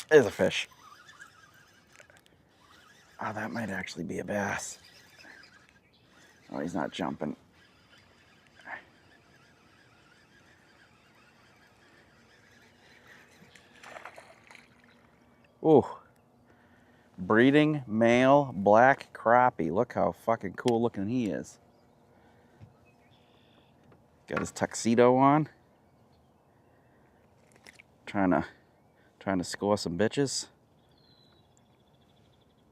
There's a fish. Oh, that might actually be a bass. Oh, he's not jumping. Ooh. Breeding male black crappie. Look how fucking cool looking he is. Got his tuxedo on. Trying to score some bitches.